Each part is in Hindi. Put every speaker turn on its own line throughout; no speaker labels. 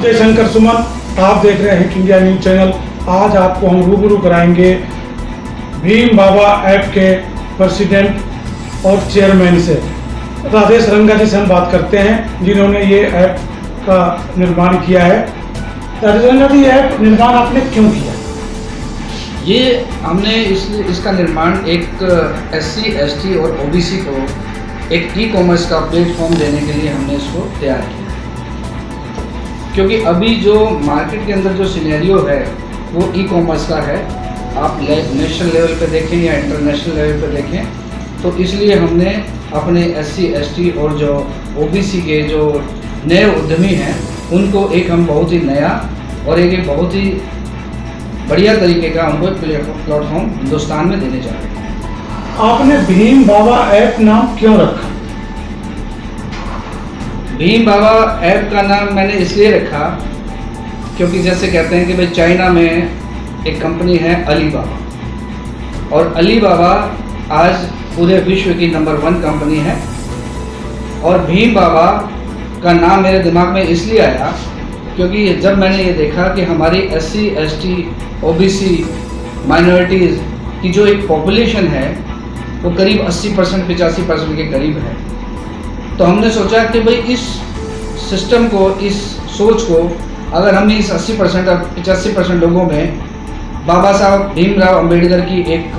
जयशंकर सुमन, आप देख रहे हैं इंडिया न्यूज चैनल। आज आपको हम रूबरू कराएंगे भीम बाबा ऐप के प्रेसिडेंट और चेयरमैन से। राजेश रंगा जी से हम बात करते हैं, जिन्होंने ये ऐप का निर्माण किया है। राजेश रंगा जी, ऐप निर्माण आपने क्यों किया?
ये हमने इसका निर्माण एक SC, ST और OBC को एक ई-कॉमर्स का प्लेटफॉर्म देने के लिए हमने इसको तैयार किया, क्योंकि अभी जो मार्केट के अंदर जो सिनेरियो है वो ई-कॉमर्स का है। आप नेशनल लेवल पे देखें या इंटरनेशनल लेवल पे देखें, तो इसलिए हमने अपने SC, ST और जो OBC के जो नए उद्यमी हैं उनको एक हम बहुत ही नया और एक बहुत ही बढ़िया तरीके का हमको प्लेटफॉर्म हिंदुस्तान में देने जा रहे हैं।
आपने भीम बाबा ऐप नाम क्यों रखा?
भीम बाबा ऐप का नाम मैंने इसलिए रखा क्योंकि जैसे कहते हैं कि भाई चाइना में एक कंपनी है अलीबाबा, और अलीबाबा आज पूरे विश्व की नंबर 1 कंपनी है। और भीम बाबा का नाम मेरे दिमाग में इसलिए आया क्योंकि जब मैंने ये देखा कि हमारी SC, ST, OBC माइनॉरिटीज़ की जो एक पॉपुलेशन है वो करीब 80% 85% के करीब है, तो हमने सोचा कि भाई इस सिस्टम को, इस सोच को अगर हम इस 80% और 85% लोगों में बाबा साहब भीमराव अंबेडकर की एक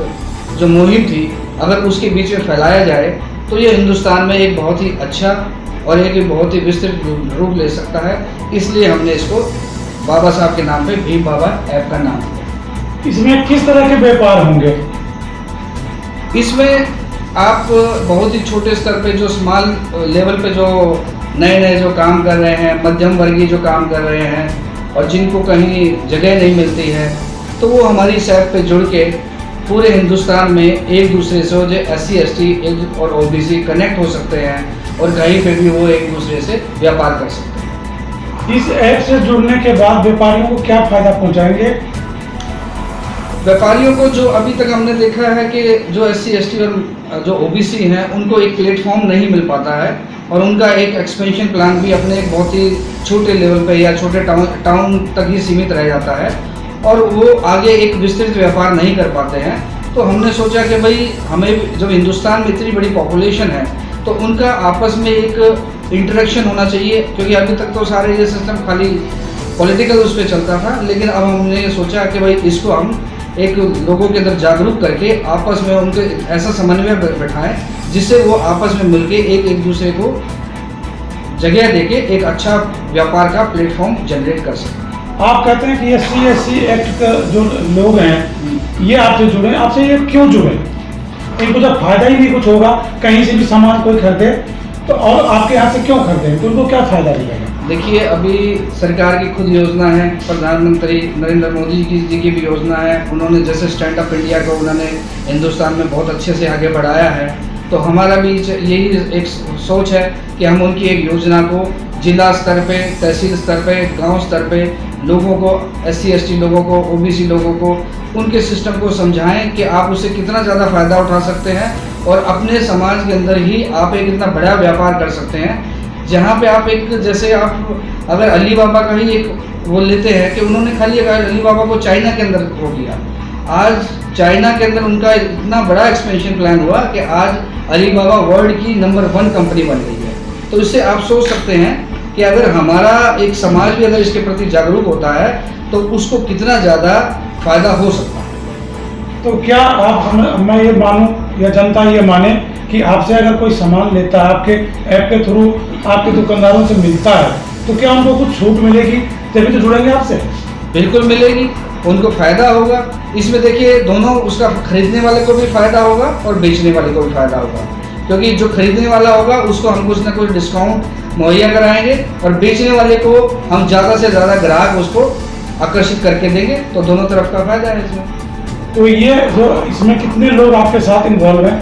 जो मुहिम थी अगर उसके बीच में फैलाया जाए तो ये हिंदुस्तान में एक बहुत ही अच्छा और एक बहुत ही विस्तृत रूप ले सकता है। इसलिए हमने इसको बाबा साहब के नाम पे भीम बाबा ऐप का नाम दिया।
इसमें किस तरह के व्यापार होंगे?
इसमें आप बहुत ही छोटे स्तर पे जो स्मॉल लेवल पे जो नए जो काम कर रहे हैं, मध्यम वर्गीय जो काम कर रहे हैं और जिनको कहीं जगह नहीं मिलती है, तो वो हमारी इस ऐप पे जुड़ के पूरे हिंदुस्तान में एक दूसरे से जो SC, ST और OBC कनेक्ट हो सकते हैं और कहीं पे भी वो एक दूसरे से व्यापार कर सकते हैं।
इस ऐप से जुड़ने के बाद व्यापारियों को क्या फायदा पहुंचाएंगे?
व्यापारियों को जो अभी तक हमने देखा है कि जो SC, ST और जो OBC हैं उनको एक प्लेटफॉर्म नहीं मिल पाता है और उनका एक एक्सपेंशन प्लान भी अपने एक बहुत ही छोटे लेवल पे या छोटे टाउन तक ही सीमित रह जाता है और वो आगे एक विस्तृत व्यापार नहीं कर पाते हैं। तो हमने सोचा कि भाई हमें जब हिंदुस्तान में इतनी बड़ी पॉपुलेशन है तो उनका आपस में एक इंटरेक्शन होना चाहिए, क्योंकि अभी तक तो सारे ये सिस्टम खाली पॉलिटिकल उस पर चलता था, लेकिन अब हमने सोचा कि भाई इसको हम एक लोगों के अंदर जागरूक करके आपस में उनके ऐसा समन्वय बैठाएं जिससे वो आपस में मिलके एक दूसरे को जगह देके एक अच्छा व्यापार का प्लेटफॉर्म जनरेट कर सकें।
आप कहते हैं कि SC, SC एक्ट का जो लोग हैं ये आपसे जुड़े, आपसे ये क्यों जुड़े? इनको जब फायदा ही नहीं कुछ होगा, कहीं से भी सामान कोई खरीदे तो और आपके यहाँ से क्यों खरीदे, तो उनको क्या फायदा मिलेगा?
देखिए, अभी सरकार की खुद योजना है, प्रधानमंत्री नरेंद्र मोदी जी की भी योजना है। उन्होंने जैसे स्टैंड अप इंडिया को उन्होंने हिंदुस्तान में बहुत अच्छे से आगे बढ़ाया है, तो हमारा भी यही एक सोच है कि हम उनकी एक योजना को जिला स्तर पे, तहसील स्तर पे, गांव स्तर पे लोगों को, SC, ST लोगों को, OBC लोगों को उनके सिस्टम को समझाएं कि आप उससे कितना ज़्यादा फ़ायदा उठा सकते हैं और अपने समाज के अंदर ही आप एक इतना बड़ा व्यापार कर सकते हैं जहाँ पे आप एक, जैसे आप अगर अलीबाबा का ही एक वो लेते हैं कि उन्होंने खाली अलीबाबा को चाइना के अंदर वो किया, आज चाइना के अंदर उनका इतना बड़ा एक्सपेंशन प्लान हुआ कि आज अलीबाबा वर्ल्ड की नंबर 1 कंपनी बन गई है। तो इससे आप सोच सकते हैं कि अगर हमारा एक समाज भी अगर इसके प्रति जागरूक होता है तो उसको कितना ज़्यादा फायदा हो सकता है।
तो क्या आप मैं ये मानूं या जनता ये माने कि आपसे अगर कोई सामान लेता है, आपके ऐप के थ्रू आपके दुकानदारों से मिलता है, तो क्या उनको कुछ छूट मिलेगी तभी तो जुड़ेंगे आपसे?
बिल्कुल मिलेगी, उनको फ़ायदा होगा। इसमें देखिए दोनों, उसका खरीदने वाले को भी फ़ायदा होगा और बेचने वाले को भी फ़ायदा होगा, क्योंकि जो खरीदने वाला होगा उसको हम कुछ ना कुछ डिस्काउंट मुहैया कराएंगे और बेचने वाले को हम ज़्यादा से ज़्यादा ग्राहक उसको आकर्षित करके देंगे, तो दोनों तरफ का फ़ायदा है इसमें।
तो ये जो इसमें कितने लोग आपके साथ इन्वॉल्व हैं?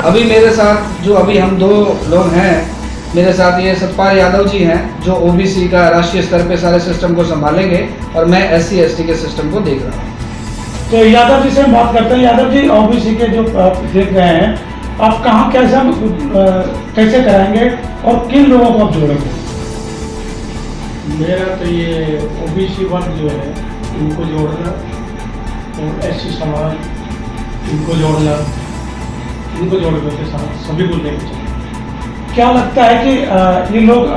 अभी मेरे साथ जो अभी हम 2 लोग हैं, मेरे साथ ये सतपाल यादव जी हैं जो OBC का राष्ट्रीय स्तर पे सारे सिस्टम को संभालेंगे और मैं SC, ST के सिस्टम को देख रहा हूँ।
तो यादव जी से हम बात करते हैं। यादव जी, OBC के जो आप देख रहे हैं, आप कहाँ कैसे कराएंगे और किन लोगों को आप जोड़ेंगे? मेरा तो ये ओबीसी वर्ग जो है इनको जोड़ना और एससी समाज इनको जोड़ना, इनको जोड़ने के साथ सभी को लेकर चलना। क्या लगता है कि ये लोग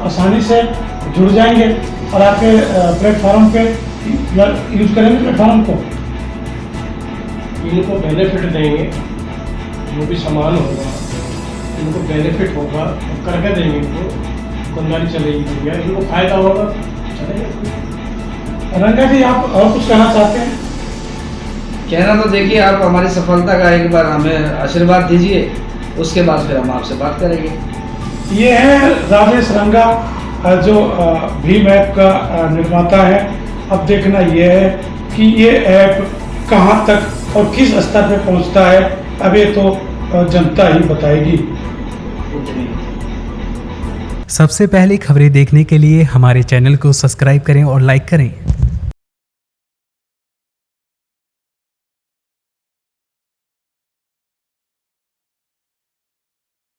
आसानी से जुड़ जाएंगे और आपके प्लेटफॉर्म पे यूज करेंगे प्लेटफॉर्म को? इनको बेनिफिट देंगे, जो भी सामान होगा इनको बेनिफिट होगा, करके देंगे इनको, दुकानदारी चलेगी भैया, इनको फायदा होगा चलेगा। रंगा जी, आप और कुछ कहना चाहते हैं?
कहना तो देखिए, आप हमारी सफलता का एक बार हमें आशीर्वाद दीजिए, उसके बाद फिर हम आपसे बात करेंगे।
ये है राजेश रंगा, जो भीम ऐप का निर्माता है। अब देखना ये है कि ये ऐप कहाँ तक और किस स्तर पे पहुँचता है, अब ये तो जनता ही बताएगी।
सबसे पहले खबरें देखने के लिए हमारे चैनल को सब्सक्राइब करें और लाइक करें।